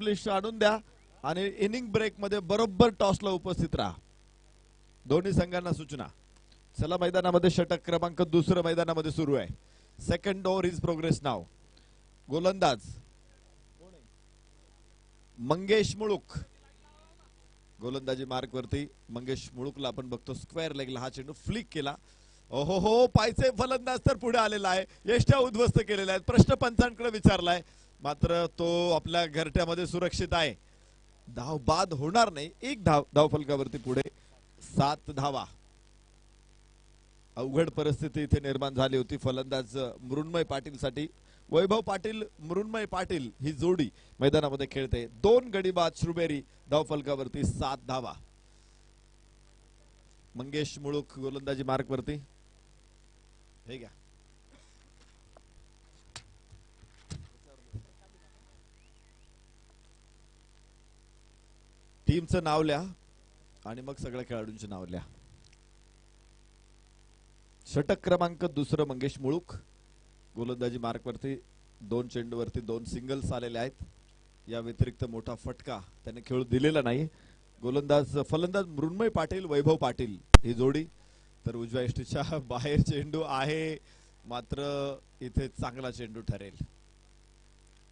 List आणून द्या आणि इनिंग ब्रेक मध्ये बरोबर टॉसला उपस्थित राहा. दोन्ही संघांना सूचना. चला मैदानामध्ये षटक क्रमांक दुसरं मैदानामध्ये सुरू आहे. सेकंड ओव्हर इज प्रोग्रेस नाव. गोलंदाज मंगेश मुळूक. गोलंदाजी मार्क वरती मंगेश मुळूकला आपण बघतो. स्क्वेअर लेगला हा चेंडू फ्लिक केला. ओहो हो, पायचे फलंदाज तर पुढे आलेला आहे. यष्ट्या उद्ध्वस्त केलेल्या आहेत. प्रश्न पंचांकडे विचारलाय, मात्र तो आपल्या घरट्यामध्ये सुरक्षित आहे. धाव बाद होणार नाही. एक धाव फलकावरती पुढे 7 धावा. अवघड परिस्थिती इथे निर्माण झाली होती फलंदाज मृण्मय पाटील साठी. वैभव पाटील मृण्मय पाटील ही जोडी मैदानामध्ये खेळते. 2 गडी बाद श्रुबेरी. धाव फलकावरती 7 धावा. मंगेश मुळूक गोलंदाजी मार्क वरती. हे घ्या. टीमचं नाव लिहा आणि मग सगळ्या खेळाडूंचे नाव लिहा. षटक क्रमांक दुसरं मंगेश मुळूक. गोलंदाजी मार्क वरती. 2 चेंडूवरती 2 सिंगल्स आलेले आहेत. या व्यतिरिक्त मोठा फटका त्याने खेळू दिलेला नाही. फलंदाज मृण्मय पाटील वैभव पाटील ही जोडी. तर उजव्या यष्टीच्या बाहेर चेंडू आहे, मात्र इथे चांगला चेंडू ठरेल.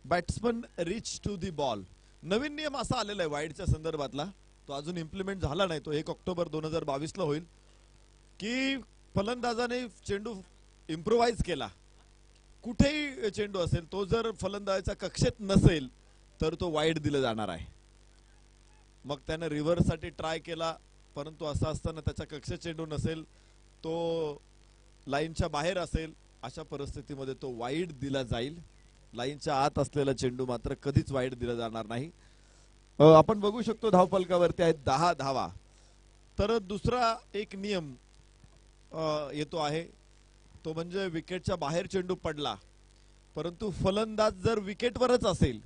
Batsman reach to the ball. नवीन नियम असा आलेला आहे वाईडच्या संदर्भातला. तो अजून इम्प्लिमेंट झाला नाही. तो 1 ऑक्टोबर 2022 ला होईल. की फलंदाजाने चेंडू इम्प्रोवाइज केला, कुठेही चेंडू असेल, तो जर फलंदाजाच्या कक्षेत नसेल तर तो वाईड दिला जाणार आहे. मग त्याने रिव्हर्स साठी ट्राय केला, परंतु असं असताना त्याच्या कक्षेत चेंडू नसेल, तो लाईनच्या बाहेर असेल, अशा परिस्थितीमध्ये तो वाईड दिला जाईल. लाईनच्या आत असलेला चेंडू मात्र कधीच वाईड दिला जाणार नाही. आपण बघू शकतो धावफलकावरती आहेत 10 धावा. तर दुसरा एक नियम येतो आहे, तो म्हणजे विकेटच्या बाहेर चेंडू पडला, परंतु फलंदाज जर विकेटवरच असेल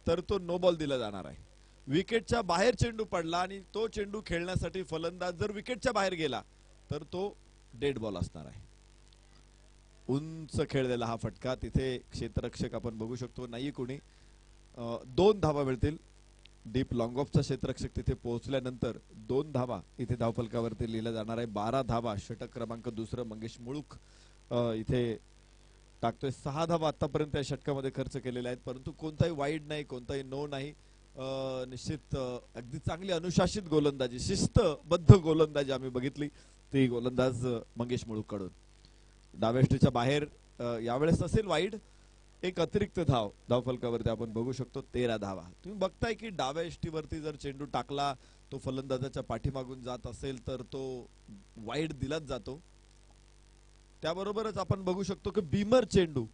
तर तो नो बॉल दिला जाणार आहे. विकेटच्या बाहेर चेंडू पडला आणि तो चेंडू खेळण्यासाठी फलंदाज जर विकेटच्या बाहेर गेला तर तो डेड बॉल असणार आहे. उंच खेळलेला हा फटका. तिथे क्षेत्ररक्षक आपण बघू शकतो नाही कोणी. 2 धावा मिळतील. डीप लॉंग ऑफचा क्षेत्ररक्षक तिथे पोहोचल्यानंतर 2 धावा इथे धावफलकावरती लिहिला जाणार आहे. 12 धावा षटक क्रमांक दुसरं मंगेश मुळूक इथे टाकतोय. 6 धावा आतापर्यंत या षटकामध्ये खर्च केलेल्या आहेत, परंतु कोणताही वाईड नाही, कोणताही नो नाही. निश्चित अगदी चांगली अनुशासित गोलंदाजी, शिस्तबद्ध गोलंदाजी आम्ही बघितली ती गोलंदाज मंगेश मुळूक कडून. डाव्याष्टीच्या बाहेर यावेळेस असेल वाईड. एक अतिरिक्त धावफलकावरती आपण बघू शकतो 13 धावा. तुम्ही बघताय की डाव्या यष्टीवरती जर चेंडू टाकला, तो फलंदाजाच्या पाठीमागून जात असेल तर तो वाईड दिलाच जातो. त्याबरोबरच आपण बघू शकतो की बीमर चेंडू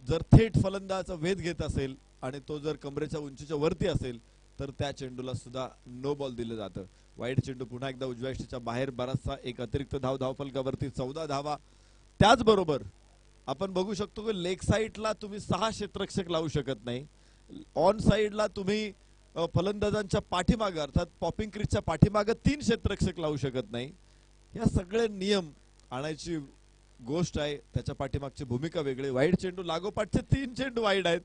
जर थेट फलंदाजाचा वेध घेत असेल आणि तो जर कमरेच्या उंचीच्या वरती असेल तर त्या चेंडूला सुद्धा नो बॉल दिलं जातं. वाईड चेंडू पुन्हा एकदा उजव्या यष्टीच्या बाहेर. बराचसा एक अतिरिक्त धावफलकावरती 14 धावा. त्याचबरोबर आपण बघू शकतो की लेग साइडला तुम्ही 6 क्षेत्ररक्षक लावू शकत नाही. ऑन साइडला तुम्ही फलंदाजांच्या पाठीमागे अर्थात पॉपिंग क्रीजच्या पाठीमागे 3 क्षेत्ररक्षक लावू शकत नाही. या सगळे नियम आणायची गोष्ट आहे. त्याच्या पाठीमागची भूमिका वेगळी. वाईड चेंडू लागोपाठचे 3 चेंडू वाईड आहेत.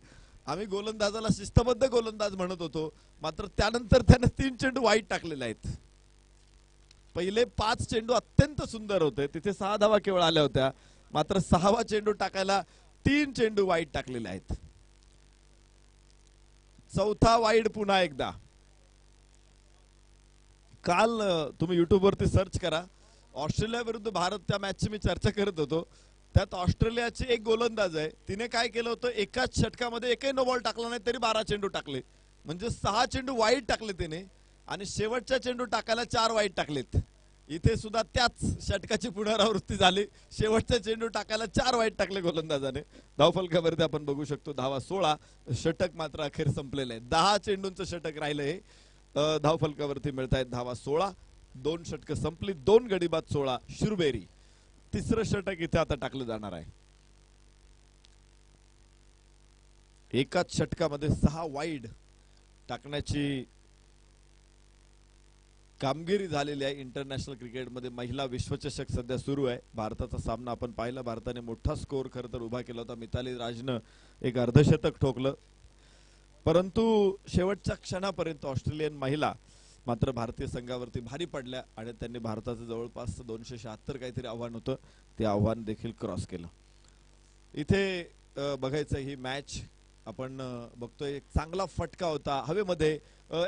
आम्ही गोलंदाजाला शिस्तबद्ध गोलंदाज म्हणत होतो, मात्र त्यानंतर त्याने 3 चेंडू वाईड टाकलेले आहेत. पहिले 5 चेंडू अत्यंत सुंदर होते, तिथे 6 धावा केवळ आल्या होत्या, मात्र 6वा चेंडू टाकायला 3 चेंडू वाईड टाकलेले आहेत. 4था वाईड पुन्हा एकदा. काल तुम्ही युट्यूब वरती सर्च करा, ऑस्ट्रेलिया विरुद्ध भारत त्या मॅचची मी चर्चा करत होतो. त्यात ऑस्ट्रेलियाचे एक गोलंदाज आहे, तिने काय केलं होतं, एकाच षटकामध्ये एकही नो बॉल टाकला नाही तरी 12 चेंडू टाकले. म्हणजे 6 चेंडू वाईड टाकले तिने आणि शेवटच्या चेंडू टाकायला 4 वाईड टाकलेत. इथे सुद्धा त्याच षटकाची पुनरावृत्ती झाली. शेवटच्या चेंडू टाकायला 4 वाईड टाकले गोलंदाजाने. धावफलकावरती आपण बघू शकतो धावा 16. षटक मात्र अखेर संपलेलं आहे. 10 चेंडूंचं षटक राहिलंय. धावफलकावरती मिळत आहेत धावा 16. 2 षटक संपली. 2 गडी बाद 16 श्रुबेरी. तिसरं षटक इथे आता टाकलं जाणार आहे. एकाच षटकामध्ये 6 वाईड टाकण्याची कामगिरी झालेली आहे. इंटरनॅशनल क्रिकेटमध्ये महिला विश्वचषक सध्या सुरू आहे. भारताचा सामना आपण पाहिला. भारताने मोठा स्कोर खरं तर उभा केला होता. मिताली राजनं एक अर्धशतक ठोकलं, परंतु शेवटच्या क्षणापर्यंत ऑस्ट्रेलियन महिला मात्र भारतीय संघावरती भारी पडल्या आणि त्यांनी भारताचं जवळपास 276 काहीतरी आव्हान होतं, ते आव्हान देखील क्रॉस केलं. इथे बघायचं ही मॅच आपण बघतोय, एक चांगला फटका होता हवेमध्ये,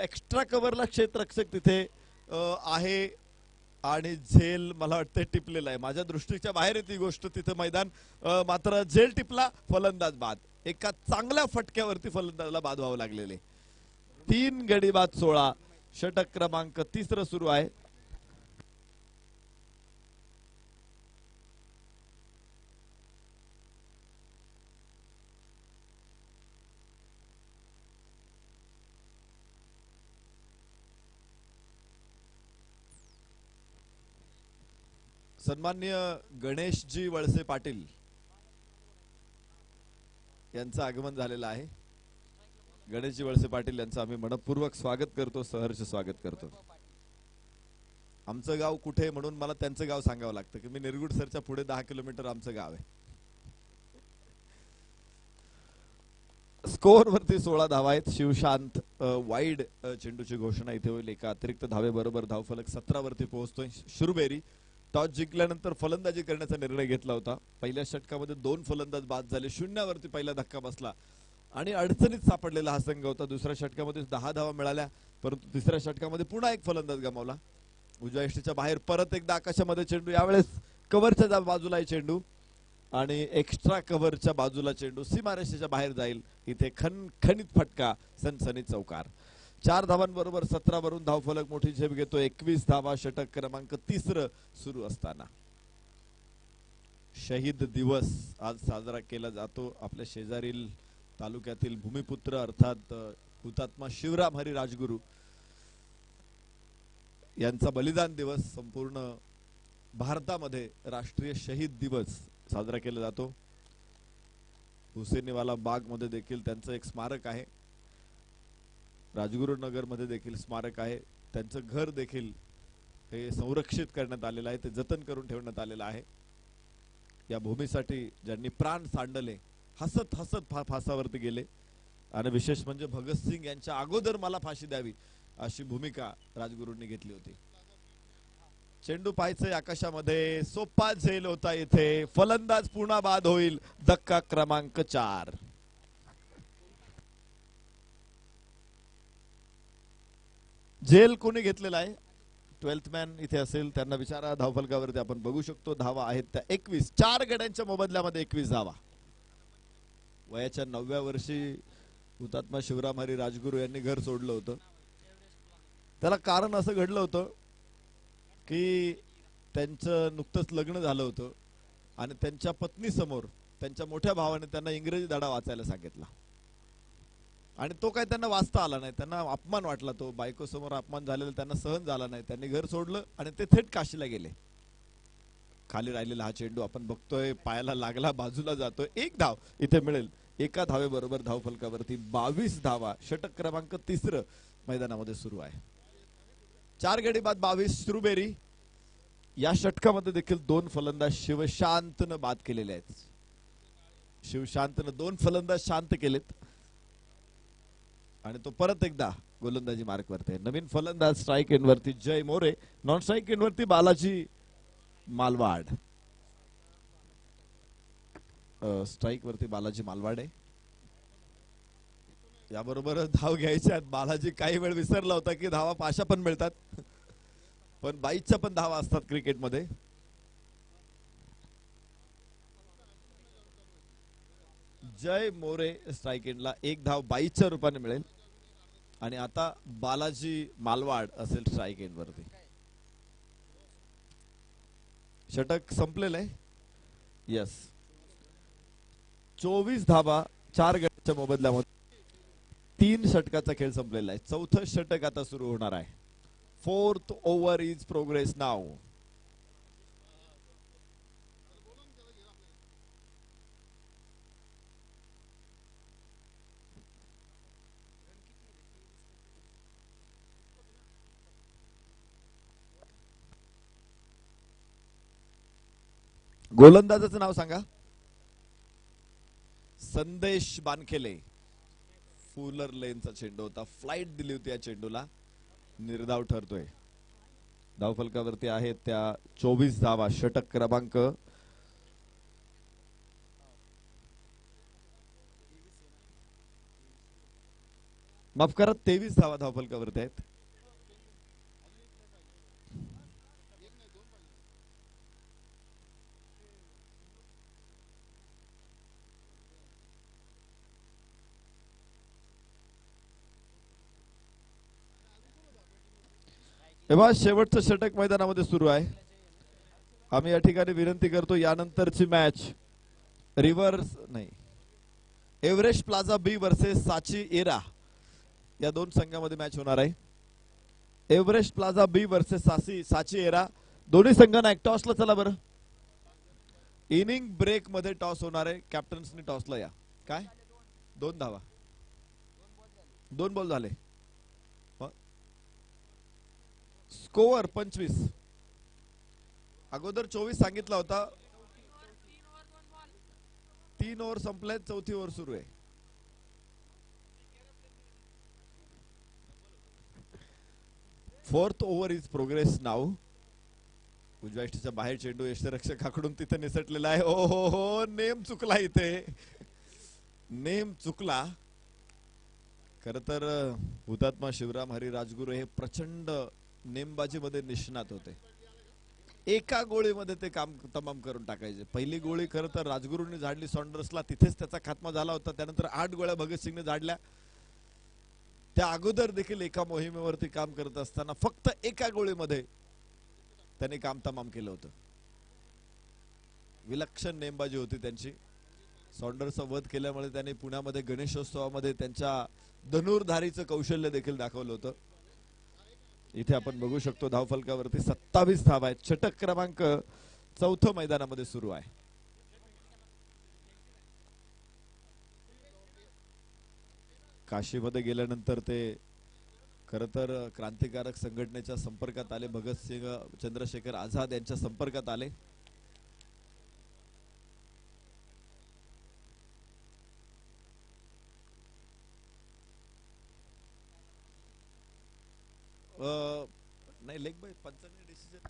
एक्स्ट्रा कव्हरला क्षेत्ररक्षक तिथे आहे आणि झेल मला वाटतं टिपलेला आहे. माझ्या दृष्टीच्या बाहेर ती गोष्ट, तिथे मैदान मात्र झेल टिपला, फलंदाज बाद. एका चांगल्या फटक्यावरती फलंदाजाला बाद व्हावं लागलेले. 3 गडी बाद 16, षटक क्रमांक 3 सुरू आहे. सन्माननीय गणेशजी वळसे पाटील यांचं आगमन झालेलं आहे. गणेशजी वळसे पाटील यांचं आम्ही मनपूर्वक स्वागत करतो, सहर्ष स्वागत करतो. आमचं गाव कुठे म्हणून मला त्यांचं गाव सांगावं लागतं की मी निरगुड सरच्या पुढे 10 किलोमीटर आमचं गाव आहे. स्कोअर वरती 16 धावा आहेत. शिवशांत वाईड चेंडूची घोषणा इथे होईल. एका अतिरिक्त धावे बरोबर धावफलक 17 वरती पोहोचतोय. शुरबेरी टॉस जिंकल्यानंतर फलंदाजी करण्याचा निर्णय घेतला होता. पहिल्या षटकामध्ये 2 फलंदाज बाद झाले, 0 वरती पहिला धक्का बसला आणि अडचणीत सापडलेला हा संघ होता. दुसऱ्या षटकामध्ये 10 धावा मिळाल्या, परंतु तिसऱ्या षटकामध्ये पुन्हा एक फलंदाज गमावला. उजव्या यष्टीच्या बाहेर परत एकदा आकाशामध्ये चेंडू, यावेळेस कव्हरच्या बाजूला आहे चेंडू आणि एक्स्ट्रा कव्हरच्या बाजूला चेंडू सीमारेषेच्या बाहेर जाईल. इथे खणखणीत फटका, सनसनी चौकार. 4 धावांबरोबर 17 वरून धावफलक मोठी झेप घेतो. 21 धावा षटक क्रमांक 3 सुरू असताना. शहीद दिवस आज साजरा केला जातो आपल्या शेजारील तालुक्यातील भूमिपुत्र अर्थात हुतात्मा शिवराम हरी राजगुरू यांचा बलिदान दिवस संपूर्ण भारतामध्ये राष्ट्रीय शहीद दिवस साजरा केला जातो. हुसेनीवाला बाग मध्ये देखील त्यांचं एक स्मारक आहे. राजगुरुनगर मध्ये देखील स्मारक आहे. त्यांचं घर देखील हे संरक्षित करण्यात आलेलं आहे, ते जतन करून ठेवण्यात आलेलं आहे. या भूमीसाठी ज्यांनी प्राण सांडले, हसत हसत फासावरती गेले आणि विशेष म्हणजे भगतसिंग यांच्या अगोदर मला फाशी द्यावी अशी भूमिका राजगुरूंनी घेतली होती. चेंडू पाहायचंय आकाशामध्ये, सोपा झेल होता इथे, फलंदाज पुन्हा बाद होईल. धक्का क्रमांक 4. झेल कोणी घेतलेला आहे? 12th मॅन इथे असेल त्यांना विचारा. धावफलकावरती आपण बघू शकतो धावा आहेत त्या 21. 4 गड्यांच्या मोबदल्यामध्ये 21 धावा. वयाच्या 9व्या वर्षी हुतात्मा शिवराम हरी राजगुरू यांनी घर सोडलं होतं. त्याला कारण असं घडलं होतं की त्यांचं नुकतंच लग्न झालं होतं आणि त्यांच्या पत्नी समोर त्यांच्या मोठ्या भावाने त्यांना इंग्रजी धडा वाचायला सांगितला आणि तो काय त्यांना वाचता आला नाही. त्यांना अपमान वाटला, तो बायको समोर अपमान झालेला त्यांना सहन झाला नाही. त्यांनी घर सोडलं आणि ते थेट काशीला गेले. खाली राहिलेला हा चेंडू आपण बघतोय, पायाला लागला, बाजूला जातोय. 1 धाव इथे मिळेल. एका धावे बरोबर धावफलकावरती 22 धावा. षटक क्रमांक 3 मैदानामध्ये सुरू आहे. 4 गडी बाद 22. श्रुबेरी या षटकामध्ये देखील 2 फलंदाज शिवशांतनं बाद केलेले आहेत. शिवशांतनं 2 फलंदाज शांत केलेत आणि तो परत एकदा गोलंदाजी मार्क वरती. नवीन फलंदाज स्ट्राइक एंड वरती जय मोरे, नॉन स्ट्राइक एंड वरती बालाजी मालवाड. स्ट्राइक वरती बालाजी मालवाड आहे. याबरोबर धाव घ्यायच्या आहेत. बालाजी काही वेळ विसरला होता की धावा पाशा पण मिळतात, पण 22च्या पण धावा असतात क्रिकेटमध्ये. जय मोरे स्ट्राइक एंडला 1 धाव 22च्या रूपाने मिळेल आणि आता बालाजी मालवाड असेल स्ट्राइक एंड वरती. षटक संपलेलं आहे. यस, 24 धावा 4 गड्यांच्या मोबदल्यामध्ये 3 षटकाचा खेळ संपलेला आहे. 4थं षटक आता सुरू होणार आहे. 4th ओव्हर इज प्रोग्रेस नाव. गोलंदाजाचं नाव सांगा. संदेश बानखेले. फुलर लेनचा चेंडू होता, फ्लाइट दिली होती या चेंडूला, निर्धाव ठरतोय. धावफलकावरती आहेत त्या 24 धावा. षटक क्रमांक माफ करा 23 धावा धावफलकावरती आहेत. तेव्हा शेवटचं षटक मैदानामध्ये सुरू आहे. आम्ही या ठिकाणी विनंती करतो, यानंतरची मॅच रिव्हर्स नाही, एव्हरेस्ट प्लाझा बी वर्सेस साची एरा या दोन संघामध्ये मॅच होणार आहे. एव्हरेस्ट प्लाझा बी वर्सेस साची एरा. दोन्ही संघांना एक टॉसला चला बरं. इनिंग ब्रेक मध्ये टॉस होणार आहे. कॅप्टन्सनी टॉसला या. काय 2 धावा, 2 बॉल झाले. स्कोअर 25. अगोदर 24 सांगितला होता. 3 ओव्हर संपले, 4थी ओव्हर सुरू आहे. Fourth over is progress now. उजव्या यष्टीच्या बाहेर चेंडू यष्टीरक्षकाकडून तिथे निसटलेला आहे. ओ हो हो, नेम चुकला इथे, नेम चुकला. खर तर हुतात्मा शिवराम हरी राजगुरू हे प्रचंड नेमबाजीमध्ये निष्णात होते. एका गोळीमध्ये ते काम तमाम करून टाकायचे. पहिली गोळी खरं तर राजगुरूंनी झाडली सॉन्डर्सला, तिथेच त्याचा खात्मा झाला होता. त्यानंतर 8 गोळ्या भगतसिंगने झाडल्या. त्या अगोदर देखील एका मोहिमेवरती काम करत असताना फक्त एका गोळीमध्ये त्यांनी काम तमाम केलं होतं. विलक्षण नेमबाजी होती त्यांची. सॉन्डर्सचा वध केल्यामुळे त्यांनी पुण्यामध्ये गणेशोत्सवामध्ये त्यांच्या धनुर्धारीचं कौशल्य देखील दाखवलं होतं. इथे आपण बघू शकतो धावफलकावरती 27 धावा आहेत. षटक क्रमांक 4 मैदानामध्ये सुरू आहे. काशीमध्ये गेल्यानंतर ते खर तर क्रांतिकारक संघटनेच्या संपर्कात आले. भगतसिंग, चंद्रशेखर आझाद यांच्या संपर्कात आले. नाही, लेग बाय पंचांनी डिसिजन.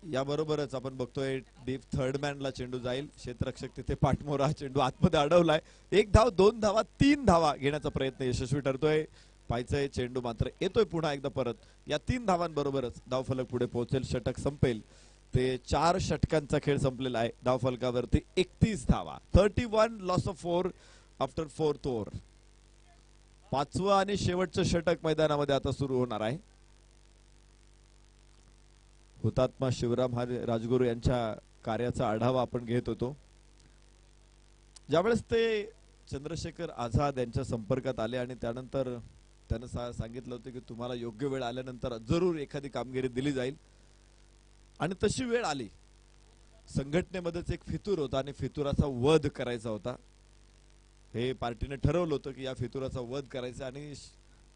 याबरोबरच आपण बघतोय डीप थर्ड मॅनला चेंडू जाईल. क्षेत्ररक्षक तिथे पाठमोरा, चेंडू आतमध्ये अडवलाय. 1 धाव, 2 धावा, 3 धावा घेण्याचा प्रयत्न यशस्वी ठरतोय. पायचंय चेंडू मात्र येतोय पुन्हा एकदा परत. या 3 धावांबरोबरच धावफलक पुढे पोहोचेल, षटक संपेल. ते 4 षटकांचा खेळ संपलेला आहे. धावफलकावरती 31 धावा. 31 loss of 4 after 4th over. 5वं आणि शेवटचं षटक मैदानामध्ये आता सुरू होणार आहे. हुतात्मा शिवराम राजगुरू यांच्या कार्याचा आढावा आपण घेत होतो. ज्यावेळेस ते चंद्रशेखर आझाद यांच्या संपर्कात आले आणि त्यानंतर त्यानं सांगितलं होतं की तुम्हाला योग्य वेळ आल्यानंतर जरूर एखादी कामगिरी दिली जाईल. आणि तशी वेळ आली. संघटनेमध्येच एक फितूर होता आणि फितुराचा वध करायचा होता. हे पार्टीने ठरवलं होतं की या फितुराचा वध करायचा आणि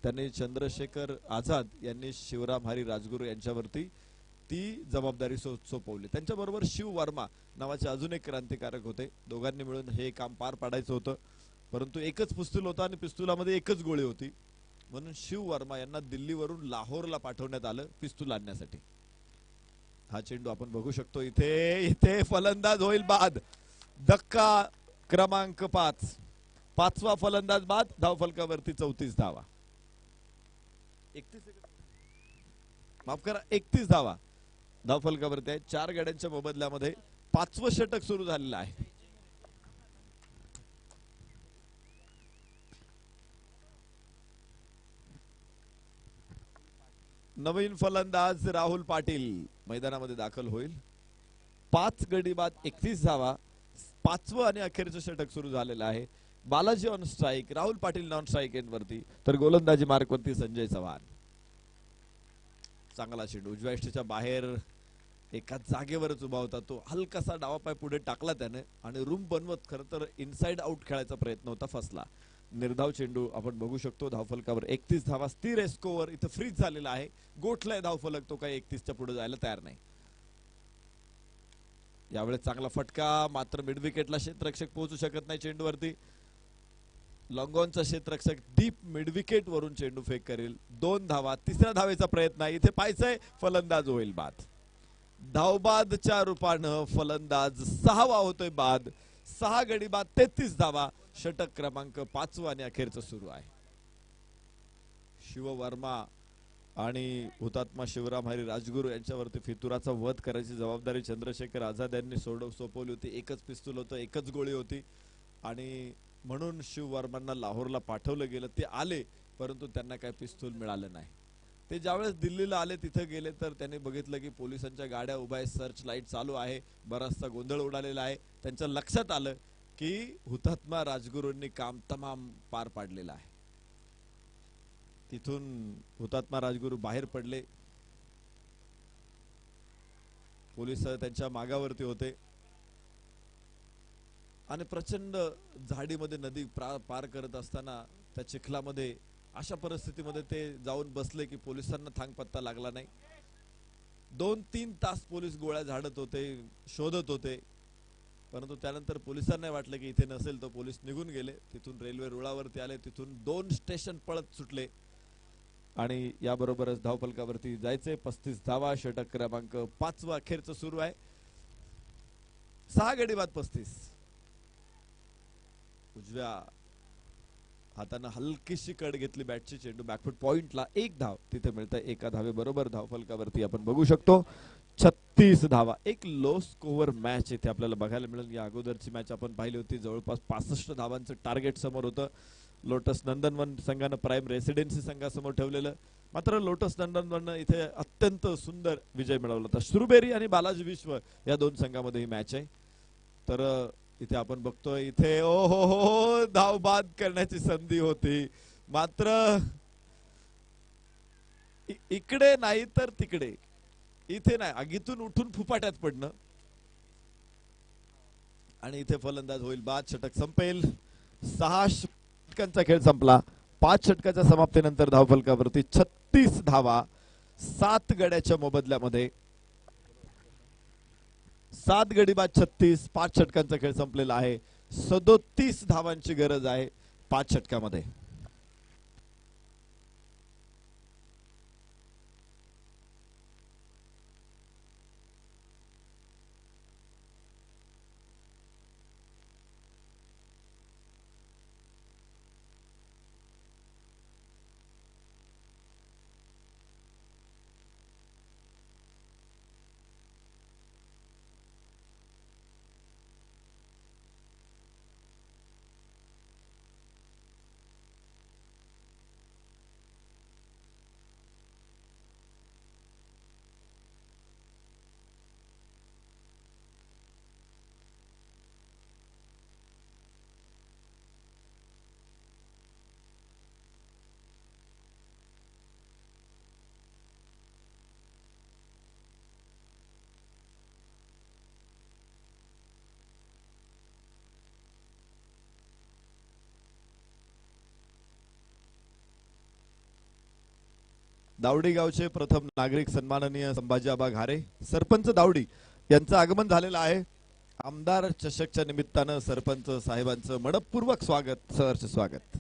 त्यांनी चंद्रशेखर आझाद यांनी शिवराम हरी राजगुरू यांच्यावरती ती जबाबदारी सोपवली. त्यांच्याबरोबर शिव वर्मा नावाचे अजून एक क्रांतिकारक होते. दोघांनी मिळून हे काम पार पाडायचं होतं. परंतु एकच पिस्तूल होता आणि पिस्तुलामध्ये एकच गोळी होती. म्हणून शिव वर्मा यांना दिल्लीवरून लाहोरला पाठवण्यात आलं पिस्तूल आणण्यासाठी. हा चेंडू आपण बघू शकतो इथे. इथे फलंदाज होईल बाद. धक्का क्रमांक 5. 5वा फलंदाज बाद. धावफलकावरती 34 धावा. 31 माफ करा 31 धावा धावफलकावरती आहे. 4 गाड्यांच्या मोबदल्यामध्ये 5वं षटक सुरू झालेलं आहे. नवीन फलंदाज राहुल पाटील मैदानामध्ये दाखल होईल. 5 गडी बाद 31 धावा. 5वं आणि अखेरचं षटक सुरू झालेलं आहे. Balaji on strike, Rahul Patil non strike end वरती, तर गोलंदाजी मार्क वरती संजय चव्हाण. चांगला चेंडू उजव्या यष्टीच्या बाहेर एका जागेवरच उभा होता. तो हलकासा डावा पाय पुढे टाकला त्याने आणि रूम बनवत खरं तर इनसाइड आउट खेळायचा प्रयत्न होता, फसला. निर्धाव चेंडू आपण बघू शकतो. धावफलकावर 31 धावा स्थिर स्कोअर इथं फ्रीज झालेला आहे. गोठलाय धावफलक, तो काही 31च्या पुढे जायला तयार नाही. यावेळेस चांगला फटका, मात्र मिड विकेटला क्षेत्ररक्षक पोहोचू शकत नाही चेंडूवरती. लॉंगॉनचा क्षेत्ररक्षक डीप मिड विकेट वरून चेंडू फेक करेल. 2 धावा, तिसऱ्या धावेचा प्रयत्न इथे पाहायचंय. फलंदाज होईल बाद. धावबादच्या रूपानं फलंदाज 6वा होतोय बाद. 6 गडी बाद, 33 धावा. षटक क्रमांक 5 आणि अखेरचं सुरू आहे. शिव वर्मा आणि हुतात्मा शिवराम हरी राजगुरू यांच्यावरती फितुराचा वध करायची जबाबदारी चंद्रशेखर आझाद यांनी सोपवली होती. एकच पिस्तूल होतं, एकच गोळी होती आणि म्हणून शिव वर्मांना लाहोरला पाठवलं गेलं. ते आले परंतु त्यांना काही पिस्तूल मिळालं नाही. ते ज्यावेळेस दिल्लीला आले तिथे गेले तर त्यांनी बघितलं की पोलिसांच्या गाड्या उभ्या आहेत, सर्च लाईट चालू आहे, बराचसा गोंधळ उडालेला आहे. त्यांच्या लक्षात आलं की हुतात्मा राजगुरूंनी काम तमाम पार पाडलेलं आहे. तिथून हुतात्मा राजगुरू बाहेर पडले. पोलीस त्यांच्या मागावरती होते आणि प्रचंड झाडीमध्ये नदी पार करत असताना त्या चिखलामध्ये अशा परिस्थितीमध्ये ते जाऊन बसले की पोलिसांना थांग पत्ता लागला नाही. 2-3 तास पोलीस गोळ्या झाडत होते, शोधत होते, परंतु त्यानंतर पोलिसांना वाटलं की इथे नसेल, तर पोलीस निघून गेले. तिथून रेल्वे रुळावरती आले, तिथून 2 स्टेशन पळत सुटले आणि याबरोबरच धावफलकावरती जायचे. 35 धावा. षटक क्रमांक 5 अखेरचं सुरू आहे. 6 गडी बाद 35. उजव्या हाताने हलकीशी कड घेतली बॅटची. चेंडू बॅकफूट पॉइंटला. 1 धाव तिथे मिळतं. 1 धावे बरोबर धावफलकावरती आपण बघू शकतो 36 धावा. एक लो स्कोअर मॅच इथे आपल्याला बघायला मिळेल. या अगोदरची मॅच आपण पाहिली होती, जवळपास 65 धावांचं टार्गेट समोर होतं. लोटस नंदनवन संघानं प्राईम रेसिडेन्सी संघासमोर ठेवलेलं. मात्र लोटस नंदनवन इथे अत्यंत सुंदर विजय मिळवला होता. श्रुबेरी आणि बालाजी विश्व या 2 संघामध्ये ही मॅच आहे. तर इथे आपण बघतोय इथे ओ हो धाव बाद करण्याची संधी होती, मात्र इकडे नाही तर तिकडे. इथे नाही, आगीतून उठून फुफाट्यात पडणं आणि इथे फलंदाज होईल बाद. षटक संपेल. 6 षटकांचा खेळ संपला. 5 षटकाच्या समाप्तीनंतर धावफलकावरती 36 धावा 7 गड्याच्या मोबदल्यामध्ये. 7 गडी बाद 36. 5 षटकांचा खेळ संपलेला आहे. 37 धावांची गरज आहे 5 षटकामध्ये. दावडी गावचे प्रथम नागरिक सन्माननीय संभाजी आबा घारे सरपंच दावडी यांचं आगमन झालेलं आहे. आमदार चषकच्या निमित्तानं सरपंच साहेबांचं मनपूर्वक स्वागत, सहर्ष स्वागत.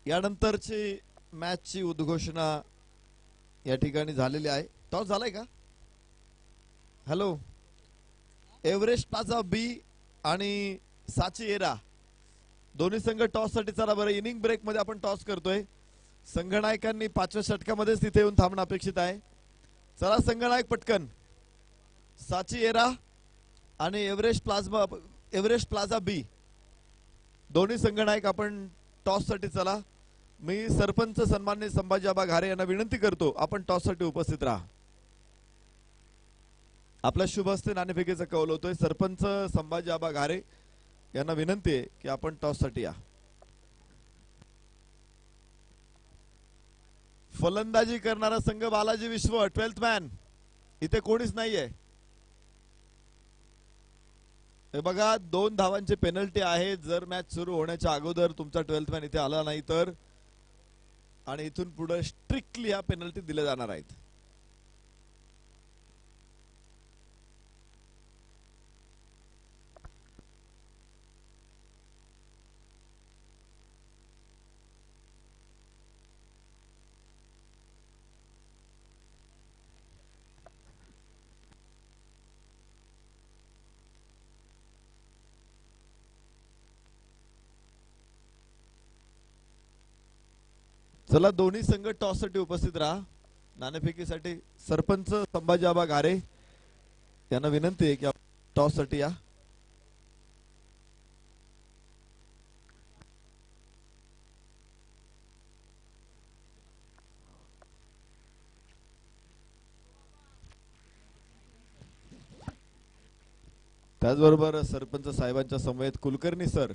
यानंतरची मॅचची उद्घोषणा या ठिकाणी झालेली आहे. टॉस झालाय का? हॅलो, एव्हरेस्ट प्लाझा बी आणि साची एरा दोन्ही संघ टॉस साठी चला बरं. इनिंग ब्रेक मध्ये आपण टॉस करतोय. संघनायकांनी 5व्या षटकामध्येच तिथे येऊन थांबणं अपेक्षित आहे. चला संघनायक पटकन. साची एरा आणि एव्हरेस्ट प्लाझा बी दोन्ही संघनायक आपण टॉस साठी चला. मी सरपंच सन्माननीय संभाजी आबा घारे यांना विनंती करतो आपण टॉस साठी उपस्थित राहा. आपल्या शुभ हस्ते नाणेफेकीचा कौल होतोय. सरपंच संभाजी आबा घारे यांना विनंती आहे की आपण टॉस साठी या. फलंदाजी करणारा संघ बालाजी विश्व 12th मॅन. इथे कोणीच नाहीये. हे बघा 2 धावांची पेनल्टी आहे जर मॅच सुरू होण्याच्या अगोदर तुमचा 12th मॅन इथे आला नाही तर, आणि इथून पुढे स्ट्रिक्टली ह्या पेनल्टी दिल्या जाणार आहेत. चला दोन्ही संघ टॉस साठी उपस्थित राहा. नाणेफेकीसाठी सरपंच संभाजी आबा घारे यांना विनंती आहे की टॉस साठी या. त्याचबरोबर सरपंच साहेबांच्या समवेत कुलकर्णी सर,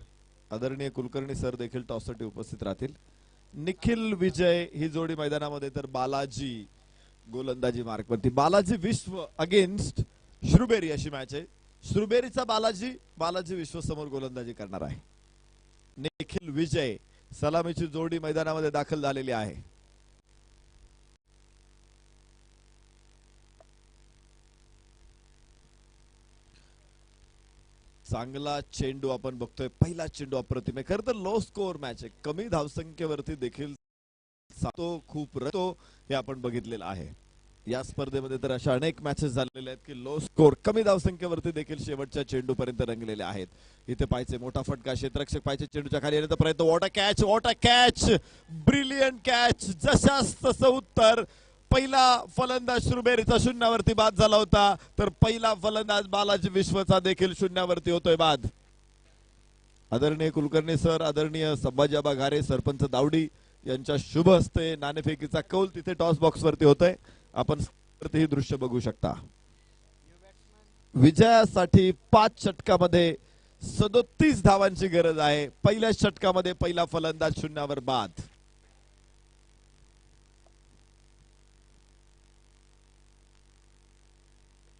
आदरणीय कुलकर्णी सर देखील टॉस साठी उपस्थित राहतील. निखिल विजय ही जोडी मैदानामध्ये, तर बालाजी गोलंदाजी मार्कवरती. बालाजी विश्व अगेन्स्ट श्रुबेरी अशी मॅच आहे. श्रुबेरीचा बालाजी, बालाजी विश्व समोर गोलंदाजी करणार आहे. निखिल विजय सलामीची जोडी मैदानामध्ये दाखल झालेली आहे. चांगला चेंडू आपण बघतोय, पहिला चेंडू अप्रतिम आहे. खरं तर लो स्कोअर मॅच आहे, कमी धावसंख्येवरती देखील तो खूप रतो हे आपण बघितलेलं आहे. या स्पर्धेमध्ये तर अशा अनेक मॅचेस झालेले आहेत की लो स्कोर, कमी धावसंख्येवरती देखील शेवटच्या चेंडू पर्यंत रंगलेले आहेत. इथे पाहिजे मोठा फटका, क्षेत्ररक्षक पाहिजे चेंडूच्या खाली येण्याचा प्रयत्न. What a catch, what a catch, brilliant catch. जशास तसं उत्तर. पहिला फलंदाज श्रुबेरीचा शून्यावरती बाद झाला होता, तर पहिला फलंदाज बालाजी विश्वचा देखील शून्यावरती होतोय बाद. आदरणीय कुलकर्णी सर, आदरणीय संभाजी आबा घारे, सरपंच दावडी यांच्या शुभ हस्ते नाणेफेकीचा कौल तिथे टॉस बॉक्स वरती होतोय. आपण ही दृश्य बघू शकता. विजयासाठी 5 षटकामध्ये 37 धावांची गरज आहे. पहिल्या षटकामध्ये पहिला फलंदाज शून्यावर बाद.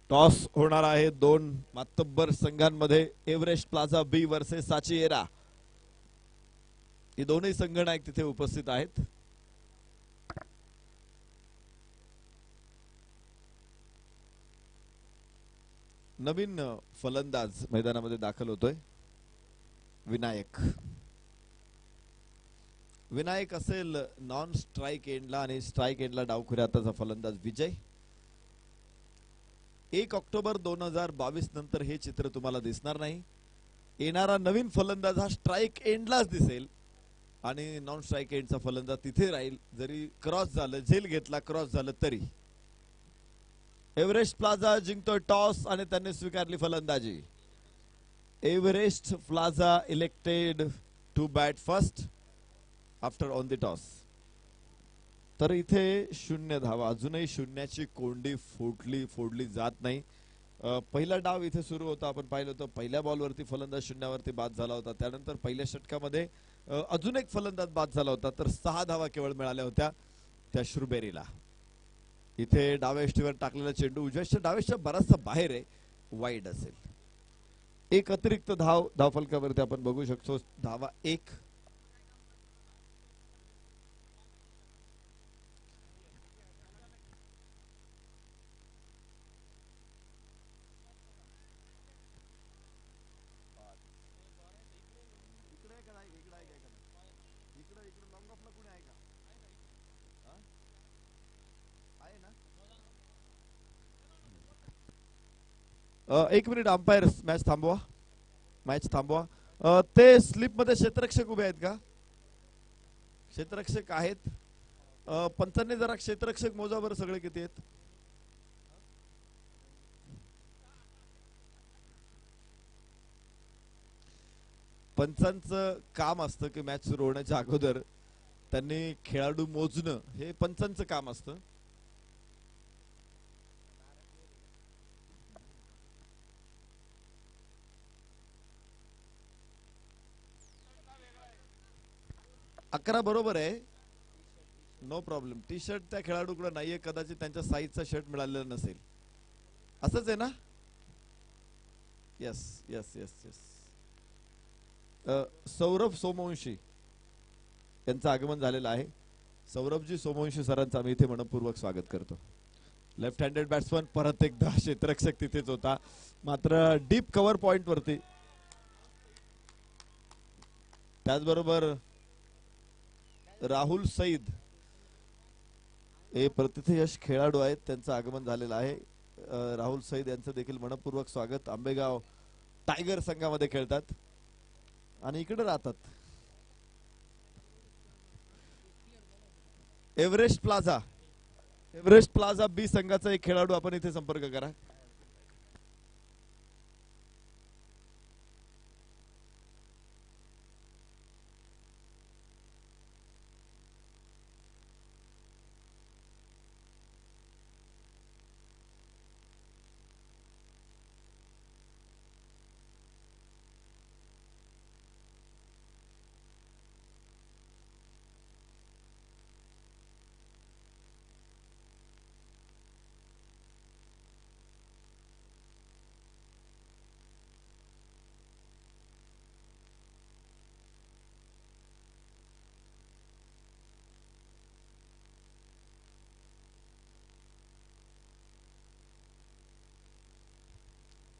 टॉस होणार आहे दोन मातब्बर संघांमध्ये. एव्हरेस्ट प्लाझा बी वर्सेस साचिएरा. हे दोन्ही संघ नायक तिथे उपस्थित आहेत. नवीन फलंदाज मैदानामध्ये दाखल होतोय, विनायक. विनायक असेल नॉन स्ट्राइक एंडला, आणि स्ट्राइक एंडला डावखुऱ्याचा फलंदाज विजय. 1 ऑक्टोबर 2022 नंतर हे चित्र तुम्हाला दिसणार नाही. येणारा नवीन फलंदाज हा स्ट्राइक एंडलाच दिसेल, आणि नॉन स्ट्राइक एंडचा फलंदाज तिथे राहील. जरी क्रॉस झालं, झेल घेतला, क्रॉस झालं तरी. एव्हरेस्ट प्लाझा जिंकतोय टॉस आणि त्यांनी स्वीकारली फलंदाजी. Everest plaza elected to bat first after on the toss. तर इथे 0 धावा, अजूनही शून्याची कोंडी फोडली जात नाही. पहिला डाव इथे सुरू होता, आपण पाहिलं होतं पहिल्या बॉलवरती फलंदाज शून्यावरती बाद झाला होता. त्यानंतर पहिल्या षटकामध्ये अजून एक फलंदाज बाद झाला होता, तर 6 धावा केवळ मिळाल्या होत्या त्या श्रुबेरीला. इथे डाव्या यष्टीवर टाकलेला चेंडू उजव्या डाव्याच्या बराचसा बाहेर आहे, वाईड असेल. एक अतिरिक्त धावफलकावरती आपण बघू शकतो. धावा 1. एक मिनिट, अंपायर मॅच थांबवा, मॅच थांबवा. ते स्लिप मध्ये क्षेत्ररक्षक उभे आहेत का? क्षेत्ररक्षक आहेत. पंचांनी जरा क्षेत्ररक्षक मोजा बरं, सगळे किती आहेत. पंचांचं काम असतं की मॅच सुरू होण्याच्या अगोदर त्यांनी खेळाडू मोजणं, हे पंचांचं काम असतं. अकरा बरोबर आहे, नो प्रॉब्लेम. टी शर्ट त्या खेळाडूकडे नाहीये, कदाचित त्यांच्या साईजचा शर्ट मिळालेला नसेल. असंच आहे ना? Yes yes yes yes. Saurabh Somvanshi यांचं आगमन झालेलं आहे. सौरभजी सोमवंशी सरांचं आम्ही इथे मनपूर्वक स्वागत करतो. लेफ्ट हँडेड बॅट्समन परत एकदा क्षेत्ररक्षक तिथेच होता, मात्र डीप कव्हर पॉइंट वरती. त्याचबरोबर राहुल सईद हे प्रतिथयश खेळाडू आहेत, त्यांचं आगमन झालेलं आहे. राहुल सईद यांचं देखील मनपूर्वक स्वागत. आंबेगाव टायगर संघामध्ये खेळतात आणि इकडे राहतात. एव्हरेस्ट प्लाझा बी संघाचा एक खेळाडू आपण इथे संपर्क करा.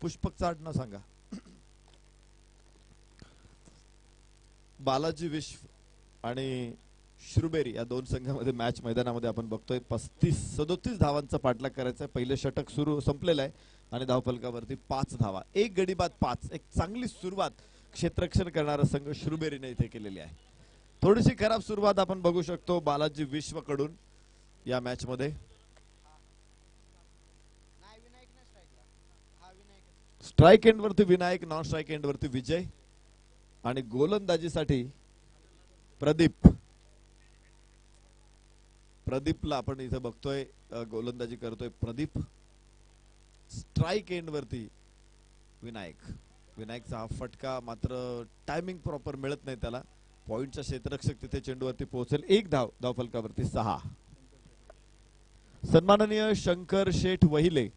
पुष्पक चाटणं सांगा. बालाजी विश्व आणि श्रुबेरी या दोन संघामध्ये मॅच मैदानामध्ये आपण बघतोय. 35-37 धावांचा पाठलाग करायचा. पहिले षटक सुरू संपलेलं आहे आणि धावफलकावरती 5 धावा, एक गडी बाद 5. एक चांगली सुरुवात क्षेत्ररक्षण करणारा संघ श्रुबेरीने इथे केलेली आहे. थोडीशी खराब सुरुवात आपण बघू शकतो बालाजी विश्व कडून या मॅच मध्ये. स्ट्राइक एंड वरती विनायक, नॉन स्ट्राइक एंड वरती विजय आणि गोलंदाजीसाठी प्रदीपला आपण इथे बघतोय. गोलंदाजी करतोय प्रदीप. स्ट्राइक एंड वरती विनायकचा हा फटका, मात्र टायमिंग प्रॉपर मिळत नाही त्याला. पॉइंटचा क्षेत्ररक्षक तिथे चेंडूवरती पोहोचेल. एक धावफलकावरती 6. सन्माननीय शंकर शेठ वहिले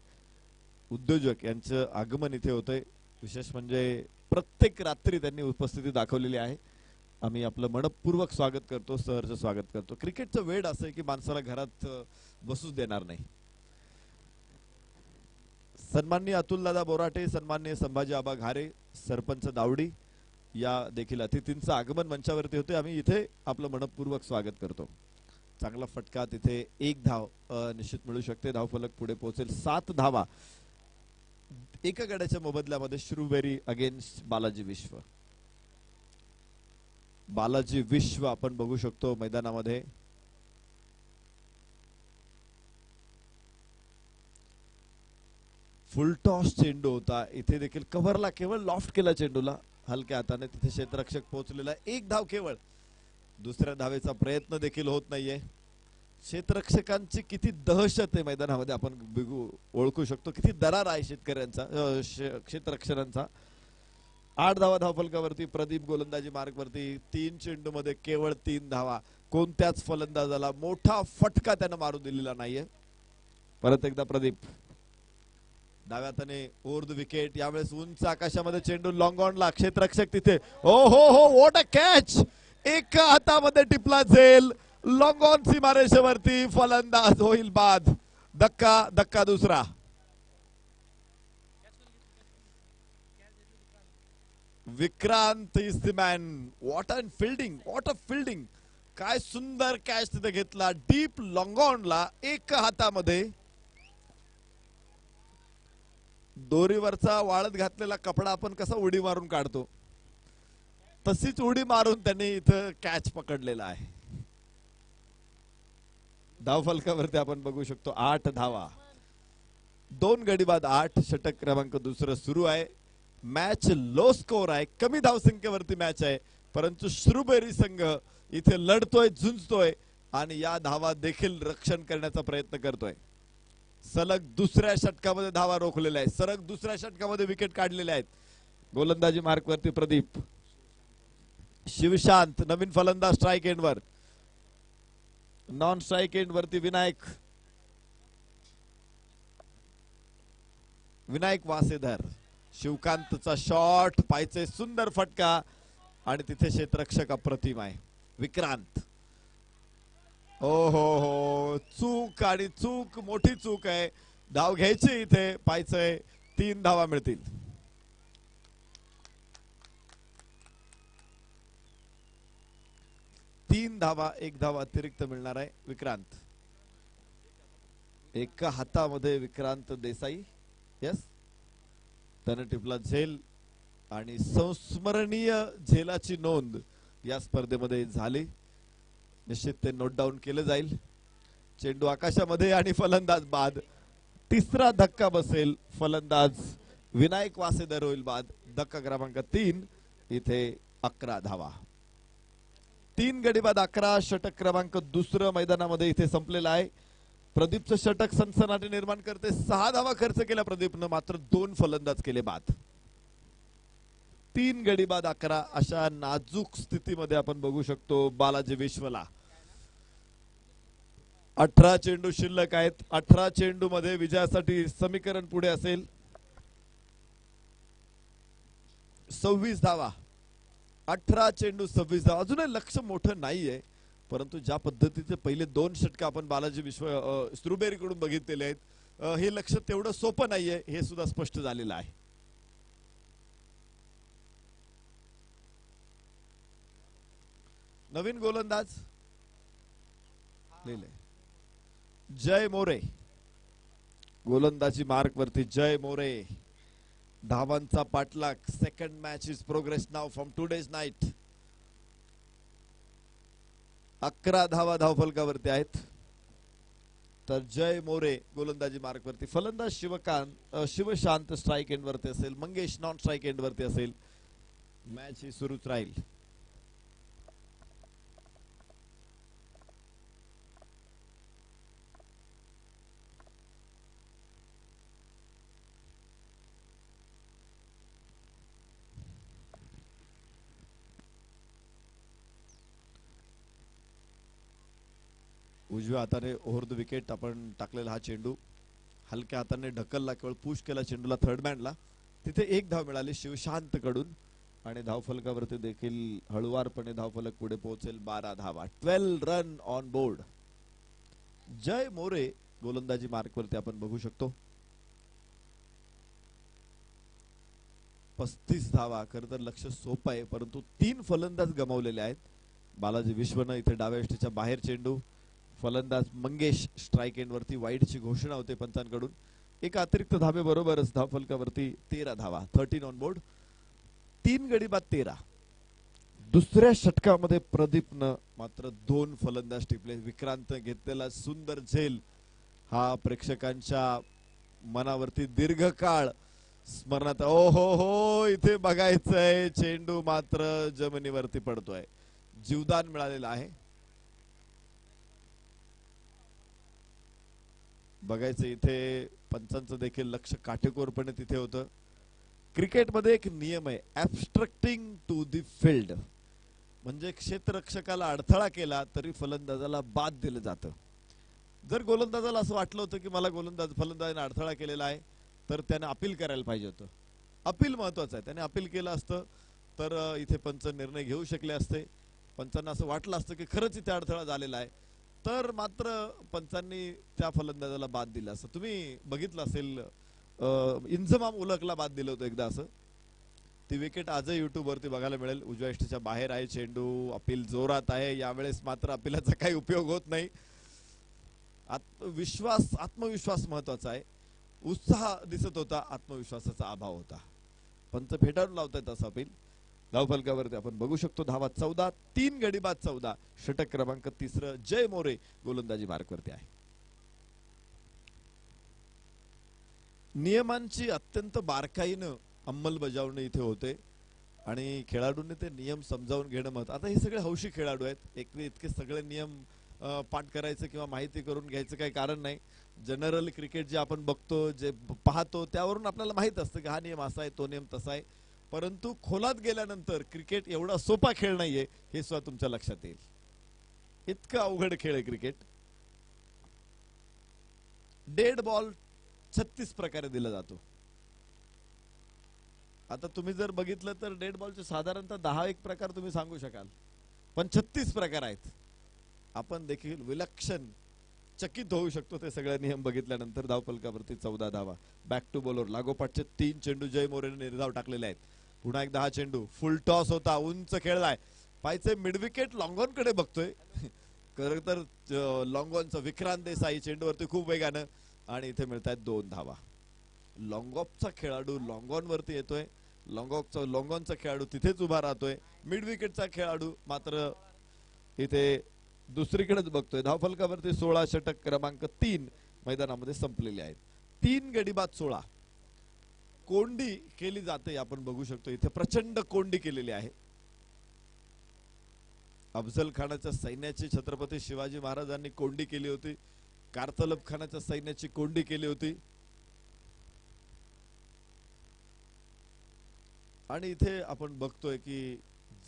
उद्योजक यांचं आगमन इथे होतंय. विशेष म्हणजे प्रत्येक रात्री त्यांनी उपस्थिती दाखवलेली आहे. आम्ही आपलं मनपूर्वक स्वागत करतो, सहर्ष स्वागत करतो. क्रिकेटचं वेड असं आहे की माणसाला घरात बसूच देणार नाही. सन्माननीय अतुलदादा बोराटे, सन्माननीय संभाजी आबा घारे, सरपंच दावडी या देखील अतिथींचं आगमन मंचावरती होते. आम्ही इथे आपलं मनपूर्वक स्वागत करतो. चांगला फटका तिथे, एक धाव निश्चित मिळू शकते. धावफलक पुढे पोहोचेल. 7 धावा एका गड्याच्या मोबदल्यामध्ये. श्रुबेरी अगेन्स्ट बालाजी विश्व. बालाजी विश्व आपण बघू शकतो मैदानामध्ये. फुल टॉस चेंडू होता. इथे देखील कव्हरला केवळ लॉफ्ट केला चेंडूला हलक्या हाताने. तिथे क्षेत्ररक्षक पोहोचलेला. एक धाव केवळ. दुसऱ्या धावेचा प्रयत्न देखील होत नाहीये. क्षेत्ररक्षकांची किती दहशत आहे मैदानामध्ये आपण ओळखू शकतो. किती दरार आहे शेतकऱ्यांचा, क्षेत्ररक्षकांचा. 8 धावा धावफलकावरती. प्रदीप गोलंदाजी मार्गवरती. 3 चेंडू मध्ये केवळ 3 धावा. कोणत्याच फलंदाजाला मोठा फटका त्यानं मारू दिलेला नाहीये. परत एकदा प्रदीप डाव्या हाताने ओव्हर द विकेट. यावेळेस उंच आकाशामध्ये चेंडू लॉंग ऑनला. क्षेत्ररक्षक तिथे. ओ हो व्हॉट अ कॅच. एका हातामध्ये टिपला झेल. लॉंग ऑन सीमारेषेवरती फलंदाज होईल बाद. धक्का दुसरा. Vikrant is the man. What a fielding. काय सुंदर कॅच तिथे घेतला. डीप लॉंग ऑनला एका हातामध्ये. दोरीवरचा वाळत घातलेला कपडा आपण कसा उडी मारून काढतो, तशीच उडी मारून त्यांनी इथं कॅच पकडलेला आहे. धावफलकावरती आपण बघू शकतो 8 धावा, 2 गडी बाद 8. षटक क्रमांक दुसरं सुरू आहे. मॅच लो स्कोर आहे. कमी धावसंख्येवरती मॅच आहे. परंतु श्रुबेरी संघ इथे लढतोय, झुंजतोय आणि या धावा देखील रक्षण करण्याचा प्रयत्न करतोय. सलग दुसऱ्या षटकामध्ये धावा रोखलेल्या आहेत. सलग दुसऱ्या षटकामध्ये विकेट काढलेल्या आहेत. गोलंदाजी मार्कवरती प्रदीप. शिवशांत नवीन फलंदाज स्ट्राइक एंड वर. नॉन स्ट्राइक एंड वरती विनायक वासेधर. शिवकांतचा शॉट पायचे सुंदर फटका आणि तिथे क्षेत्ररक्षक अप्रतिम आहे विक्रांत. हो हो हो चूक आणि चूक मोठी चूक आहे. धाव घ्यायची इथे पायचंय 3 धावा मिळतील. तीन धावा 1 धाव अतिरिक्त मिळणार आहे विक्रांत. एका हातामध्ये विक्रांत देसाई. यस त्याने टिपला झेल आणि संस्मरणीय झेलाची नोंद या स्पर्धेमध्ये झाली. निश्चित ते नोट डाऊन केलं जाईल. चेंडू आकाशामध्ये आणि फलंदाज बाद. तिसरा धक्का बसेल. फलंदाज विनायक वासेदर होईल बाद. धक्का क्रमांक 3 इथे 11 धावा. 3 गडी बाद 11. षटक क्रमांक 2 मैदानामध्ये इथे संपलेला आहे. प्रदीपचं षटक सनसनाटी निर्माण करते. 6 धावा खर्च केला प्रदीपनं मात्र 2 फलंदाज केले बाद. 3 गडी बाद 11 अशा नाजूक स्थितीमध्ये आपण बघू शकतो बालाजी विश्वला. 18 चेंडू शिल्लक आहेत. 18 चेंडू मध्ये विजयासाठी समीकरण पुढे असेल 26 धावा. 18 चेंडू 26 धावा. अजूनही लक्ष मोठं नाहीये परंतु ज्या पद्धतीचे पहिले 2 षटक आपण बालाजी विश्व स्ट्रॉबेरी कडून बघितलेले आहेत हे लक्ष तेवढं सोपं नाहीये हे सुद्धा स्पष्ट झालेलं आहे. नवीन गोलंदाज लिहिले जय मोरे. गोलंदाजी मार्क वरती जय मोरे. धावांचा पाठलाग. Second match is progress now from today's night. 11 धावा धावफलकावरती आहेत. तर जय मोरे गोलंदाजी मार्क वरती. फलंदाज शिवशांत स्ट्राइक एंड वरती असेल. मंगेश नॉन स्ट्राइक एंड वरती असेल. मॅच ही सुरूच राहील. उजव्या हाताने ओव्हर द विकेट आपण टाकलेला हा चेंडू हलक्या हाताने ढकलला. केवळ पुश केला चेंडूला थर्ड मॅनला. तिथे 1 धाव मिळाली शिवशांत कडून आणि धावफलकावरती देखील हळुवारपणे धावफलक पुढे पोहोचेल. 12 धावा. 12 रन ऑन बोर्ड. जय मोरे गोलंदाजी मार्क वरती आपण बघू शकतो. 35 धावा. खरं तर लक्ष सोपं आहे परंतु 3 फलंदाज गमावलेले आहेत. बालाजी विश्वनं इथे डाव्या यष्टीच्या बाहेर चेंडू. फलंदाज मंगेश स्ट्राइक एंड वरती. वाईडची घोषणा होते पंचांकडून. एक अतिरिक्त धाबे बरोबरच धावफलकावरती 13 धावा. 13 ऑन बोर्ड. 3 गडी बाद 13. दुसऱ्या षटकामध्ये प्रदीपनं मात्र 2 फलंदाज टिपले. विक्रांत घेतलेला सुंदर झेल हा प्रेक्षकांच्या मनावरती दीर्घकाळ स्मरणात. ओ हो हो इथे बघायचंय चेंडू मात्र जमिनीवरती पडतोय. जीवदान मिळालेलं आहे. बघायचं इथे पंचांचं देखील लक्ष काटेकोरपणे तिथे होतं. क्रिकेटमध्ये एक नियम आहे ऍब्स्ट्रक्टिंग टू द फील्ड. म्हणजे क्षेत्ररक्षकाला अडथळा केला तरी फलंदाजाला बाद दिलं जातं. जर गोलंदाजाला असं वाटलं होतं की मला फलंदाजाने अडथळा केलेला आहे तर त्याने अपील करायला पाहिजे होतं. अपील महत्वाचं आहे. त्याने अपील केलं असतं तर इथे पंच निर्णय घेऊ शकले असते. पंचांना असं वाटलं असतं की खरंच इथे अडथळा झालेला आहे तर मात्र पंचांनी त्या फलंदाजाला बाद दिला असं. तुम्ही बघितलं असेल इंजमाम उलकला बाद दिलं होतं एकदा असं. ती विकेट आजही युट्यूब वरती बघायला मिळेल. उजव्या यष्टीच्या बाहेर आहे चेंडू. अपील जोरात आहे. यावेळेस मात्र अपीलाचा काही उपयोग होत नाही. आत्मविश्वास महत्वाचा आहे. उत्साह दिसत होता. आत्मविश्वासाचा अभाव होता. पंच फेटाळून लावतायत असं अपील. धावफलकावरती आपण बघू शकतो धावा 14. 3 गडी बाद 14. षटक क्रमांक 3 जय मोरे गोलंदाजी मार्क वरती आहे. नियमांची अत्यंत बारकाईनं अंमलबजावणी इथे होते आणि खेळाडूंनी ते नियम समजावून घेणं महत्त्वाचं. आता हे सगळे हौशी खेळाडू आहेत. इतके सगळे नियम पाठ करायचं किंवा माहिती करून घ्यायचं काही कारण नाही. जनरल क्रिकेट जे आपण बघतो जे पाहतो त्यावरून आपल्याला माहित असतं की हा नियम असा आहे तो नियम तसा आहे. परंतु खोलात गेल्यानंतर क्रिकेट एवढा सोपा खेळ नाहीये हे सुद्धा तुमच्या लक्षात येईल. इतका अवघड खेळ आहे क्रिकेट. डेड बॉल 36 प्रकारे दिला जातो. आता तुम्ही जर बघितलं तर डेड बॉलचे साधारणतः 10 प्रकार तुम्ही सांगू शकाल, पण 36 प्रकार आहेत. आपण देखील विलक्षण चकित होऊ शकतो ते सगळे नियम बघितल्यानंतर. धावफलकावरती 14 धावा. बॅक टू बॉलर लागोपाठचे 3 चेंडू जय मोरेने निर्धाव टाकलेले आहेत. पुन्हा एकदा हा चेंडू फुल टॉस होता, उंच खेळलाय, पायचे मिड विकेट लॉंगॉन कडे बघतोय. खरं तर लॉंगॉनचा विक्रांत देसाई चेंडूवरती खूप वेगानं, आणि इथे मिळत आहेत 2 धावा. लॉंगॉफचा खेळाडू लॉंगॉन वरती येतोय, लॉंगॉनचा खेळाडू तिथेच उभा राहतोय. मिड विकेटचा खेळाडू मात्र इथे दुसरीकडेच बघतोय. धावफलकावरती 16 षटक क्रमांक 3 मैदानामध्ये संपलेले आहेत. 3 गडी बाद 16. कोंडी केली जाते, आपण बघू शकतो इथे प्रचंड कोंडी केलेली आहे. अफजल खानाच्या सैन्याची छत्रपती शिवाजी महाराजांनी कोंडी केली होती, कारतलब खानाच्या सैन्याची कोंडी केली होती. आणि इथे आपण बघतोय की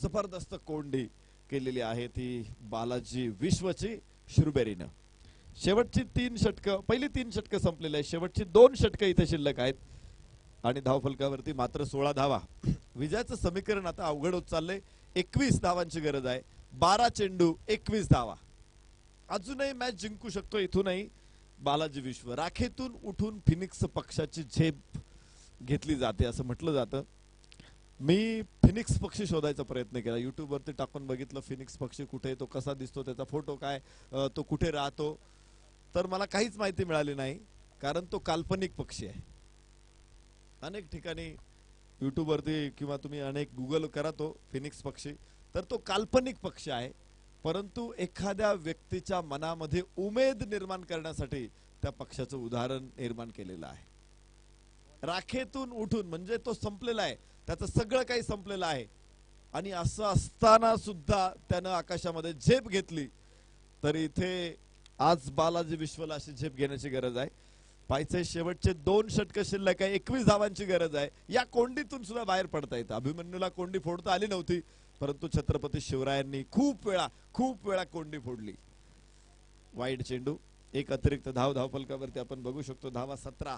जबरदस्त कोंडी केलेली आहे ती बालाजी विश्वची श्रुबेरीनं. शेवटची 3 षटकं, पहिली 3 षटकं संपलेली आहेत, शेवटची 2 षटकं इथे शिल्लक आहेत आणि धावफलकावरती मात्र 16 धावा. विजयाचं समीकरण आता अवघड होत चाललंय. 21 धावांची गरज आहे. 12 चेंडू 21 धावा. अजूनही मॅच जिंकू शकतो इथूनही बालाजी विश्व. राखेतून उठून फिनिक्स पक्षाची झेप घेतली जाते असं म्हटलं जातं. मी फिनिक्स पक्षी शोधायचा प्रयत्न केला, युट्यूब वरती टाकून बघितलं फिनिक्स पक्षी कुठे, तो कसा दिसतो, त्याचा फोटो काय, तो कुठे राहतो, तर मला काहीच माहिती मिळाली नाही, कारण तो काल्पनिक पक्षी आहे. अनेक ठिकाणी युट्यूब वरती किंवा तुम्ही अनेक गुगल करा तो फिनिक्स पक्षी, तर तो काल्पनिक पक्षी आहे. परंतु एखाद्या व्यक्तीच्या मनामध्ये उमेद निर्माण करण्यासाठी त्या पक्षाचं उदाहरण निर्माण केलेलं आहे. राखेतून उठून म्हणजे तो संपलेला आहे, त्याचं सगळं काही संपलेलं आहे, आणि असं असताना सुद्धा त्यानं आकाशामध्ये झेप घेतली. तर इथे आज बालाजी विश्वला अशी झेप घेण्याची गरज आहे. पायचे शेवटचे 2 षटक शिल्लक आहे, 21 धावांची गरज आहे. या कोंडीतून सुद्धा बाहेर पडता येतं. अभिमन्यूला कोंडी फोडता आली नव्हती, परंतु छत्रपती शिवरायांनी खूप वेळा कोंडी फोडली. वाईड चेंडू, एक अतिरिक्त धाव धावफलकावरती आपण बघू शकतो. धावा 17,